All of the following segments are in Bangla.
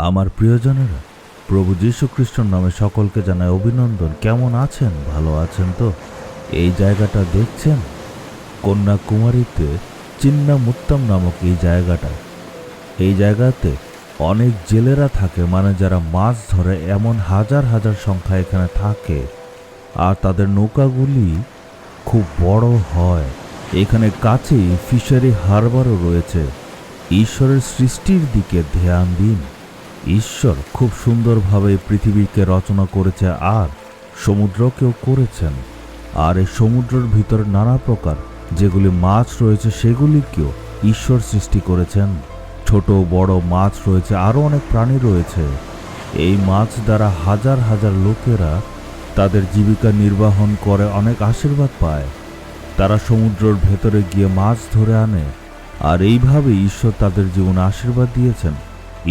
আমার প্রিয়জনেরা, প্রভু যীশু খ্রিস্টর নামে সকলকে জানাই অভিনন্দন। কেমন আছেন? ভালো আছেন তো? এই জায়গাটা দেখছেন, কন্যাকুমারীতে চিন্নামুত্তাম নামক এই জায়গাতে অনেক জেলেরা থাকে, মানে যারা মাছ ধরে, এমন হাজার হাজার সংখ্যা এখানে থাকে। আর তাদের নৌকাগুলি খুব বড় হয়। এখানে কাছেই ফিশারি হারবারও রয়েছে। ঈশ্বরের সৃষ্টির দিকে ধ্যান দিন। ঈশ্বর খুব সুন্দরভাবে পৃথিবীকে রচনা করেছে আর সমুদ্রকেও করেছেন। আর এই সমুদ্রের ভিতর নানা প্রকার যেগুলি মাছ রয়েছে সেগুলিকেও ঈশ্বর সৃষ্টি করেছেন। ছোট বড় মাছ রয়েছে, আরও অনেক প্রাণী রয়েছে। এই মাছ দ্বারা হাজার হাজার লোকেরা তাদের জীবিকা নির্বাহন করে, অনেক আশীর্বাদ পায়। তারা সমুদ্রের ভেতরে গিয়ে মাছ ধরে আনে, আর এইভাবে ঈশ্বর তাদের জীবনে আশীর্বাদ দিয়েছেন।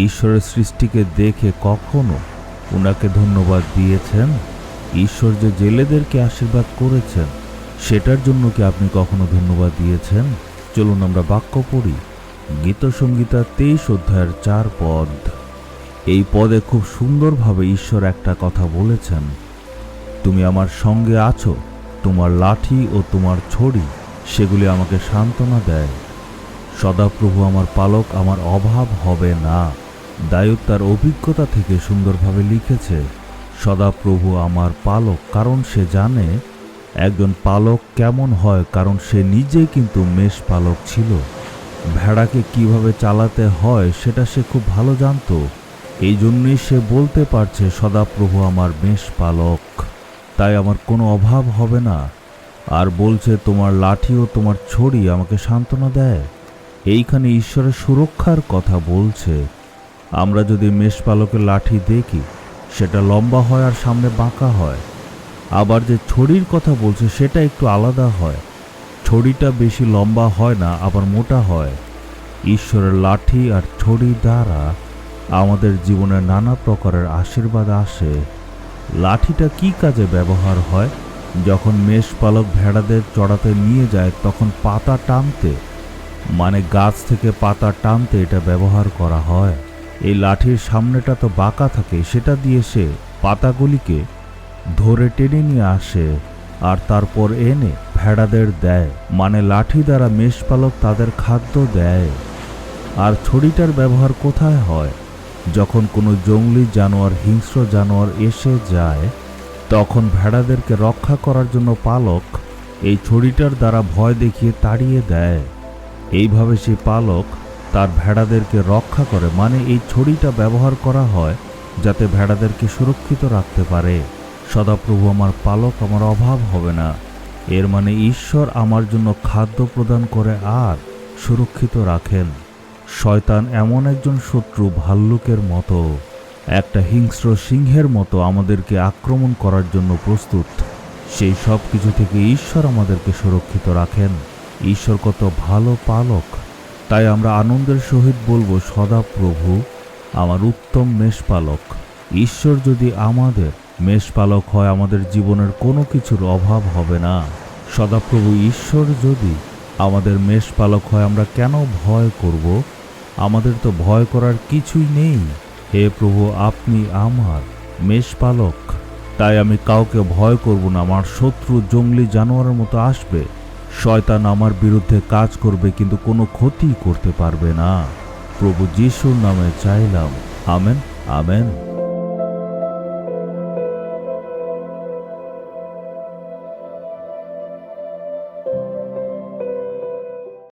ঈশ্বরের সৃষ্টিকে দেখে কখনো ওনাকে ধন্যবাদ দিয়েছেন? ঈশ্বর যে জেলেদেরকে আশীর্বাদ করেছেন সেটার জন্য কি আপনি কখনো ধন্যবাদ দিয়েছেন? চলুন আমরা বাক্য পড়ি। গীতসংহিতা 23 অধ্যায়ের 4 পদ। এই পদে খুব সুন্দরভাবে ঈশ্বর একটা কথা বলেছেন, তুমি আমার সঙ্গে আছো, তোমার লাঠি ও তোমার ছড়ি সেগুলি আমাকে সান্ত্বনা দেয়। সদাপ্রভু আমার পালক, আমার অভাব হবে না। দায়ুদ তার অভিজ্ঞতা থেকে সুন্দরভাবে লিখেছে, সদাপ্রভু আমার পালক, কারণ সে জানে একজন পালক কেমন হয়, কারণ সে নিজে কিন্তু মেষ পালক ছিল। ভেড়াকে কিভাবে চালাতে হয় সেটা সে খুব ভালো জানত। এই জন্যই সে বলতে পারছে, সদাপ্রভু আমার মেষ পালক, তাই আমার কোনো অভাব হবে না। আর বলছে, তোমার লাঠি ও তোমার ছড়ি আমাকে সান্ত্বনা দেয়। এইখানে ঈশ্বরের সুরক্ষার কথা বলছে। আমরা যদি মেষপালকের লাঠি দেখি, সেটা লম্বা হয় আর সামনে বাঁকা হয়। আবার যে ছড়ির কথা বলছে সেটা একটু আলাদা হয়। ছড়িটা বেশি লম্বা হয় না, আবার মোটা হয়। ঈশ্বরের লাঠি আর ছড়ি দ্বারা আমাদের জীবনে নানা প্রকারের আশীর্বাদ আসে। লাঠিটা কি কাজে ব্যবহার হয়? যখন মেষপালক ভেড়াদের চড়াতে নিয়ে যায় তখন পাতা টানতে, মানে গাছ থেকে পাতা টানতে এটা ব্যবহার করা হয়। এই লাঠির সামনেটা তো বাঁকা থাকে, সেটা দিয়ে সে পাতাগুলিকে ধরে টেনে নিয়ে আসে আর তারপর এনে ভেড়াদের দেয়, মানে লাঠি দ্বারা মেষপালক তাদের খাদ্য দেয়। আর ছড়িটার ব্যবহার কোথায় হয়? যখন কোনো জঙ্গলি জানোয়ার, হিংস্র জানোয়ার এসে যায়, তখন ভেড়াদেরকে রক্ষা করার জন্য পালক এই ছড়িটার দ্বারা ভয় দেখিয়ে তাড়িয়ে দেয়। এইভাবে সে পালক তার ভেড়াদেরকে রক্ষা করে, মানে এই ছড়িটা ব্যবহার করা হয় যাতে ভেড়াদেরকে সুরক্ষিত রাখতে পারে। সদাপ্রভু আমার পালক, আমার অভাব হবে না। এর মানে ঈশ্বর আমার জন্য খাদ্য প্রদান করে আর সুরক্ষিত রাখেন। শয়তান এমন একজন শত্রু, ভাল্লুকের মতো, একটা হিংস্র সিংহের মতো আমাদেরকে আক্রমণ করার জন্য প্রস্তুত। সেই সব কিছু থেকে ঈশ্বর আমাদেরকে সুরক্ষিত রাখেন। ঈশ্বর কত ভালো পালক। তাই আমরা আনন্দের সহিত বলবো, সদাপ্রভু আমার উত্তম মেষপালক। ঈশ্বর যদি আমাদের মেষপালক হয়, আমাদের জীবনের কোনো কিছুর অভাব হবে না। সদাপ্রভু ঈশ্বর যদি আমাদের মেষপালক হয়, আমরা কেন ভয় করব? আমাদের তো ভয় করার কিছুই নেই। হে প্রভু, আপনি আমার মেষপালক, তাই আমি কাউকে ভয় করব না। আমার শত্রু জঙ্গলি জানোয়ারের মতো আসবে, শয়তান আমার বিরুদ্ধে কাজ করবে, কিন্তু কোনো ক্ষতি করতে পারবে না। প্রভু যিশুর নামে চাইলাম, আমেন, আমেন।